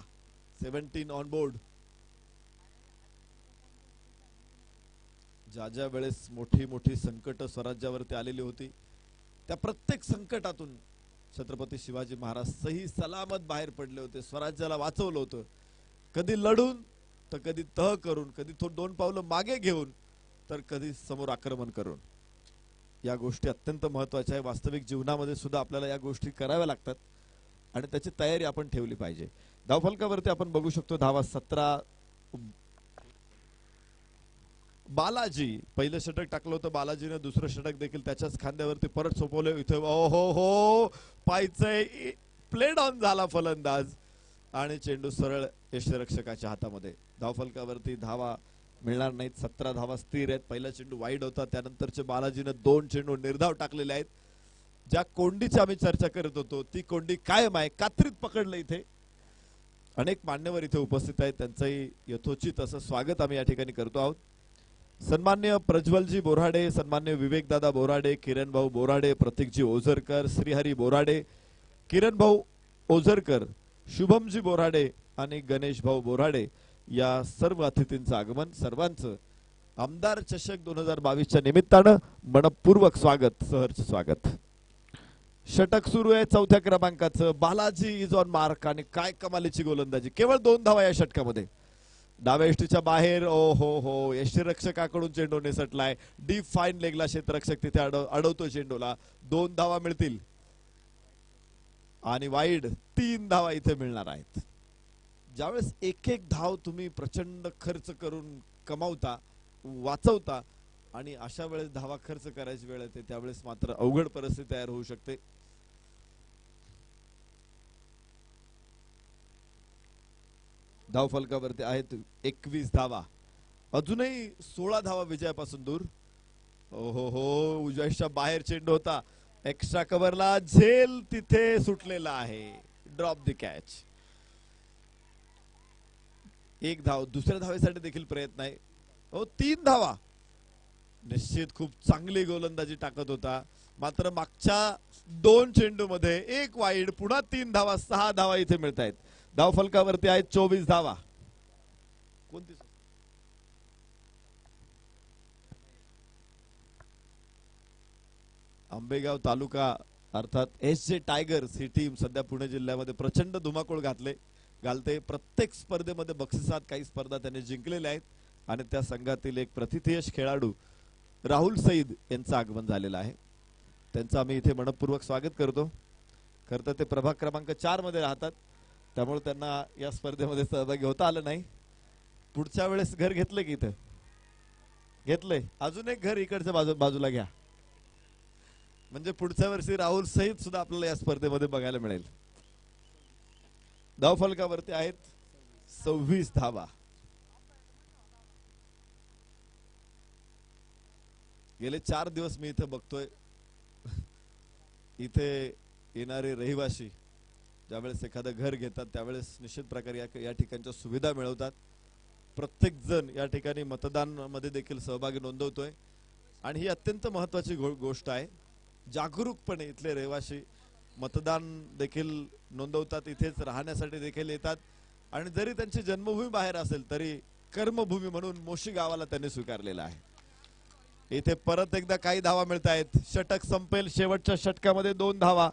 17 ऑन बोर्ड. ज्या वेळेस मोठी संकट स्वराज्यावरती आलेली होती, त्या प्रत्येक संकटातून छत्रपती शिवाजी महाराज सही सलामत बाहेर पडले होते, स्वराज्याला वाचवलं होतं. कधी लढून, तर कधी तह करून, कधी 2 पावलं मागे घेऊन, तर कधी समोर आक्रमण करून. या गोष्टी अत्यंत महत्त्वाच्या आहे. वास्तविक जीवनामध्ये सुद्धा आपल्याला या गोष्टी कराव्या लागतात आणि त्याची तयारी आपण ठेवली पाहिजे. धावफलकावरती आपण बघू शकतो धावा 17. बालाजी पहिलं षटक टाकलं होतं, बालाजीने दुसरं षटक देखील त्याच्याच खांद्यावरती परत सोपवलं. इथे हो पायचंय प्लेड ऑन झाला फलंदाज आणि चेंडू सरळ यष्टिरक्षकाच्या हातामध्ये. धावफलकावरती धावा मिळणार नाहीत, 17 धावा स्थिर आहेत. पहिला चेंडू वाईड होता, त्यानंतरचे बालाजीने 2 चेंडू निर्धाव टाकलेले आहेत. ज्या कोंडीची आम्ही चर्चा करत होतो ती कोंडी कायम आहे, कात्रीत पकडलं. इथे अनेक मान्यवर इथे उपस्थित आहेत, त्यांचंही यथोचित असं स्वागत आम्ही या ठिकाणी करतो आहोत. सन्मान्य प्रज्वलजी बोराडे, सन्मान्य विवेकदादा बोराडे, किरण भाऊ बोराडे, प्रतीकजी ओझरकर, श्रीहरी बोराडे, किरण भाऊ ओझरकर, शुभमजी बोराडे आणि गणेश भाऊ बोराडे या सर्व अतिथींचं आगमन. सर्वांचं आमदार चषक 2022च्या निमित्तानं मनपूर्वक स्वागत, सहर्ष स्वागत. षटक सुरू आहे 4थ्या क्रमांकाचं. बालाजी इज ऑन मार्क आणि काय कमालीची गोलंदाजी. केवळ 2 धावा या षटकामध्ये. डाव्या यष्टीच्या बाहेर हो यष्टीरक्षकाकडून चेंडू निसटलाय. डीप फाईन लेगला क्षेत्ररक्षक तिथे अडवतो चेंडूला. 2 धावा मिळतील आणि वाईड 3 धावा इथे मिळणार आहेत. ज्यावेळेस एक धाव तुम्ही प्रचंड खर्च करून कमावता, वाचवता, आणि अशा वेळेस धावा खर्च करायची वेळ येते, त्यावेळेस मात्र अवघड परिस्थिती तयार होऊ शकते. धावफलकावरती आहेत 21 धावा. अजूनही 16 धावा विजयापासून दूर. हो उजव्याच्या बाहेर चेंडू होता, एक्स्ट्रा कव्हरला झेल तिथे सुटलेला आहे. Drop the catch. 1 धाव. दुसऱ्या धावेसाठी देखील प्रयत्न आहे. 3 धावा. निश्चित खूप चांगली गोलंदाजी टाकत होता, मात्र मागच्या 2 चेंडू मध्ये 1 वाईड, पुन्हा 3 धावा, 6 धावा इथे मिळत आहेत. धावफलकावरती आहेत 24 धावा. कोणती आंबेगाव तालुका अर्थात SJ टायगर्स ही टीम सध्या पुणे जिल्ह्यामध्ये प्रचंड धुमाकूळ घालते. प्रत्येक स्पर्धेमध्ये बक्षिसात काही स्पर्धा त्यांनी जिंकलेल्या आहेत आणि त्या संघातील एक प्रतिथयश खेळाडू राहुल सईद यांचं आगमन झालेलं आहे. त्यांचं आम्ही इथे मनपूर्वक स्वागत करतो. खरं तर ते प्रभाग क्रमांक 4 मध्ये राहतात, त्यामुळे त्यांना या स्पर्धेमध्ये सहभागी होता आलं नाही. पुढच्या वेळेस घर घेतलं की इथं घेतलंय, अजून एक घर इकडच्या बाजूला घ्या, म्हणजे पुढच्या वर्षी राहुल सईद सुद्धा आपल्याला या स्पर्धेमध्ये बघायला मिळेल. धावफलकावरती आहेत 26 धावा. गेले 4 दिवस मी इथे बघतोय, इथे येणारे रहिवासी ज्यावेळेस एखादं घर घेतात त्यावेळेस निश्चित प्रकारे या ठिकाणच्या सुविधा मिळवतात. प्रत्येक जण या ठिकाणी मतदानामध्ये देखील सहभागी नोंदवतोय आणि ही अत्यंत महत्त्वाची गोष्ट आहे. जागरूकपणे इथले रहिवासी मतदान देखील नोंदवतात, इथेच राहण्यासाठी देखील येतात आणि जरी त्यांची जन्मभूमी बाहेर असेल तरी कर्मभूमी म्हणून मोशी गावाला त्यांनी स्वीकारलेला आहे. इथे परत एकदा काही धावा मिळत आहेत. षटक संपेल, शेवटच्या षटकामध्ये 2 धावा.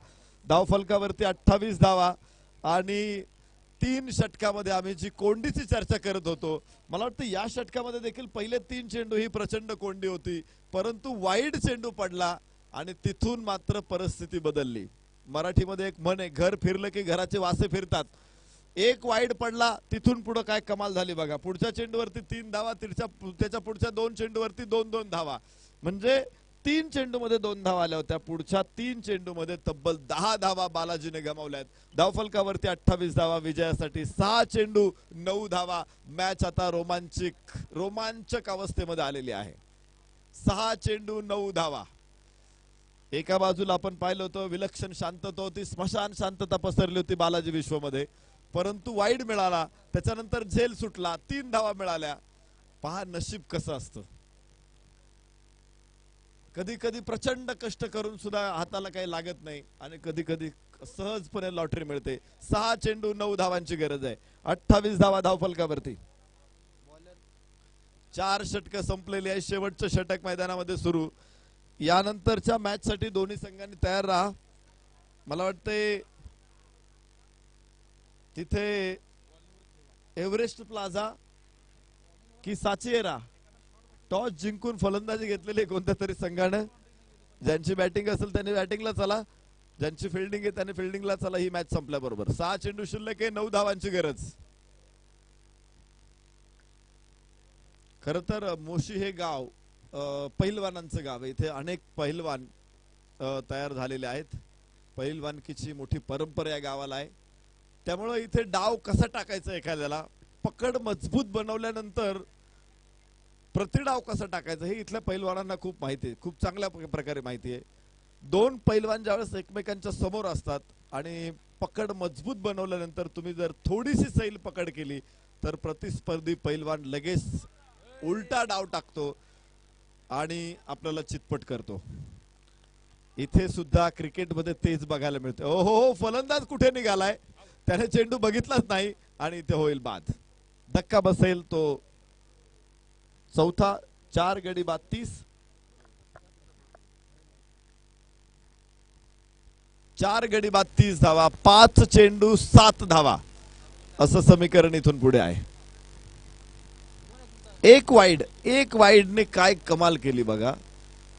धावफलकावरती 28 धावा आणि 3 षटकामध्ये आम्ही जी कोंडीची चर्चा करत होतो, मला वाटतं या षटकामध्ये देखील पहिले 3 चेंडू ही प्रचंड कोंडी होती, परंतु वाईड चेंडू पडला आणि तिथून मात्र परिस्थिती बदलली. मराठीमध्ये एक म्हण आहे, घर फिरलं की घराचे वासे फिरतात. एक वाईड पडला, तिथून पुढे काय कमाल झाली बघा. पुढच्या चेंडूवरती 3 धावा, त्याच्या पुढच्या 2 चेंडूवरती 2-2 धावा, म्हणजे 3 चेंडूमध्ये 2 धावा आल्या होत्या. पुढच्या 3 चेंडूमध्ये तब्बल 10 धावा बालाजीने गमावल्यात. धावफलकावरती 28 धावा, विजयासाठी 6 चेंडू 9 धावा. मॅच आता रोमांचक अवस्थेमध्ये आलेली आहे. 6 चेंडू 9 धावा. एका बाजूला आपण पाहिलं होतं विलक्षण शांतता होती, स्मशान शांतता पसरली होती बालाजी विश्वमध्ये, परंतु वाईड मिळाला, त्याच्यानंतर झेल सुटला, 3 धावा मिळाल्या. पहा नशीब कसं असतं. कधी कधी प्रचंड कष्ट करून सुद्धा हाताला काही लागत नाही आणि कधी कधी सहजपणे लॉटरी मिळते. 6 चेंडू 9 धावांची गरज आहे. 28 धावा धावफलकावरती. 4 षटक संपलेली आहे. शेवटचं षटक मैदानामध्ये सुरू. यानंतरच्या मॅच साठी दोन्ही संघांनी तयार राहा. मला वाटते तिथे एव्हरेस्ट प्लाझा की साचेरा टॉस जिंकून फलंदाजी घेतलेली कोणत्या तरी संघानं. ज्यांची बॅटिंग असेल त्यांनी बॅटिंगला चला, ज्यांची फिल्डिंग आहे त्यांनी फिल्डिंगला चला. ही मॅच संपल्याबरोबर 6 चेंडू शिल्लक आहे, 9 धावांची गरज. खर तर मोशी हे गाव पहिलवानांचं गाव आहे. इथे अनेक पहिलवान तयार झालेले आहेत. पहिलवानकीची मोठी परंपरा या गावाला आहे. त्यामुळे इथे डाव कसा टाकायचा, एखाद्याला पकड मजबूत बनवल्यानंतर प्रतिडाव कसा टाकायचा हे इथल्या पैलवानांना खूप माहिती आहे, खूप चांगल्या प्रकारे माहिती आहे. 2 पैलवान ज्यावेळेस एकमेकांच्या समोर असतात आणि पकड मजबूत बनवल्यानंतर तुम्ही जर थोडीशी सैल पकड केली तर प्रतिस्पर्धी पैलवान लगेच उलटा डाव टाकतो आणि आपल्याला चितपट करतो. इथे सुद्धा क्रिकेटमध्ये तेच बघायला मिळते. हो, फलंदाज कुठे निघालाय, त्याने चेंडू बघितलाच नाही आणि इथे होईल बाद. धक्का बसेल तो चौथा. 4 गडी बाद 30. 4 गडी बाद 30 धावा. 5 चेंडू 7 धावा असं समीकरण इथून पुढे आहे. एक वाईडने काय कमाल केली बघा.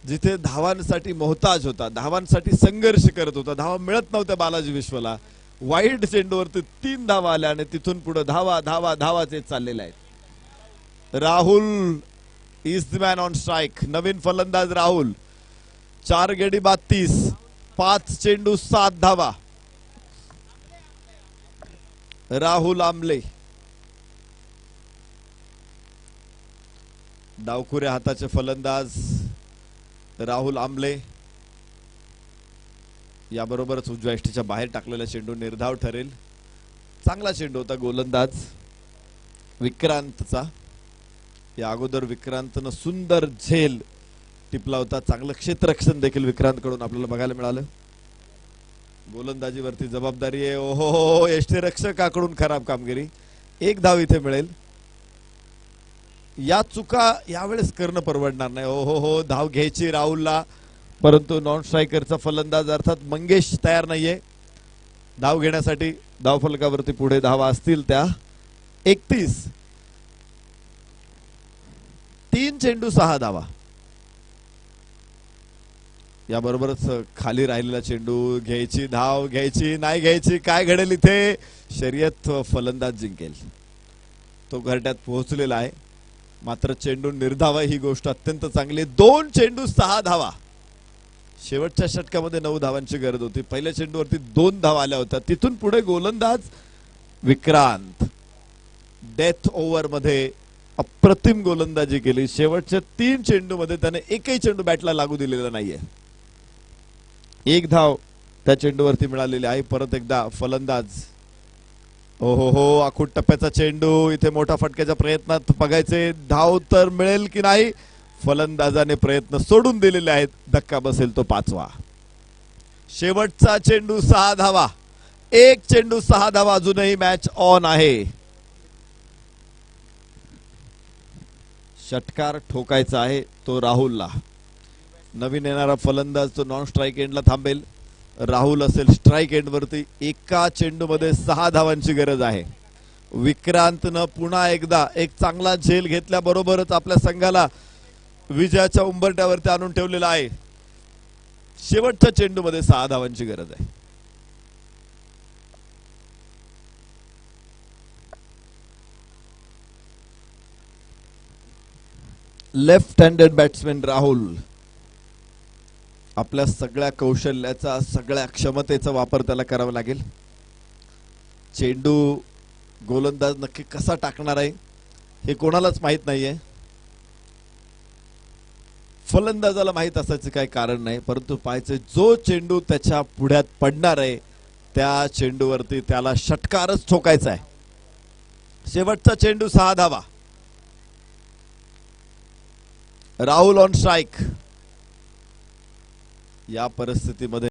जिथे धावांसाठी मोहताज होता, धावांसाठी संघर्ष करत होता, धावा मिळत नव्हत्या बालाजी विश्वला, वाईड चेंडूवरती 3 धावा आल्या आणि तिथून पुढे धावाचे चाललेले आहेत. Rahul is the man on strike. नवीन फलंदाज राहुल. 4 गडी बाद 30. 5 चेंडू 7 धावा. राहुल आमले डावखुऱ्या हाताचे फलंदाज राहुल आमले. याबरोबरच उजव्या यष्टीच्या बाहेर टाकलेला चेंडू निर्धाव ठरेल. चांगला चेंडू होता गोलंदाज विक्रांतचा. या अगोदर विक्रांतनं सुंदर झेल टिपला होता. चांगलं क्षेत्ररक्षण देखील विक्रांतकडून आपल्याला बघायला मिळालं. गोलंदाजीवरती जबाबदारी आहे. ओहो, यष्टीरक्षकाकडून खराब कामगिरी. 1 धाव इथे मिळेल. या चुका यावेळेस करणं परवडणार नाही. हो, धाव घ्यायची राहुलला, परंतु नॉन स्ट्रायकरचा फलंदाज अर्थात मंगेश तयार नाहीये धाव घेण्यासाठी. धावफलकावरती पुढे धावा असतील त्या 31. 3 चेंडू 6 धावा. याबरोबरच खाली राहिलेला चेंडू घ्यायची, धाव घ्यायची, नाही घ्यायची, काय घडेल इथे. शर्यत फलंदाज जिंकेल. तो घरट्यात पोहोचलेला आहे. मात्र चेंडू निर्धावा ही गोष्ट अत्यंत चांगली. 2 चेंडू 6 धावा. शेवटच्या षटकामध्ये 9 धावांची गरज होती. पहिल्या चेंडूवरती 2 धावा आल्या होत्या. तिथून पुढे गोलंदाज विक्रांत डेथ ओव्हर मध्ये अप्रतिम गोलंदाजी केली. शेवटच्या 3 चेंडूमध्ये त्याने एकही चेंडू बॅटला लागू दिलेला नाहीये. 1 धाव त्या चेंडूवरती मिळालेली आहे. परत एकदा फलंदाज. हो आखूड टप्प्याचा चेंडू. इथे मोठा फटक्याच्या प्रयत्नात बघायचे धाव तर मिळेल की नाही. फलंदाजाने प्रयत्न सोडून दिलेले आहेत. धक्का बसेल तो 5वा. शेवटचा चेंडू 6 धावा. 1 चेंडू 6 धावा. अजूनही मॅच ऑन आहे. षटकार ठोकायचा आहे तो राहुलला. नवीन येणारा फलंदाज तो नॉन स्ट्राइक एंडला थांबेल. राहुल असेल स्ट्राइक एंड वरती. एका चेंडू मध्ये 6 धावांची गरज आहे. विक्रांतनं पुन्हा एकदा एक चांगला झेल घेतल्याबरोबरच आपल्या संघाला विजयाच्या उंबरठ्यावरती आणून ठेवलेला आहे. शेवटच्या चेंडू मध्ये 6 धावांची गरज आहे. Left handed batsman Rahul. आपल्या सगळ्या कौशल्याचा, सगळ्या क्षमतेचा वापर त्याला करावा लागेल. चेंडू गोलंदाज नक्की कसा टाकणार आहे हे कोणालाच माहित नाहीये. फलंदाजाला माहित असायचं काही कारण नाही. परंतु पाहायचे जो चेंडू त्याच्या पुढ्यात पडणार आहे त्या चेंडूवरती त्याला षटकारच ठोकायचा आहे. शेवटचा चेंडू 6 धावा. Rahul on strike. या परिस्थितीमध्ये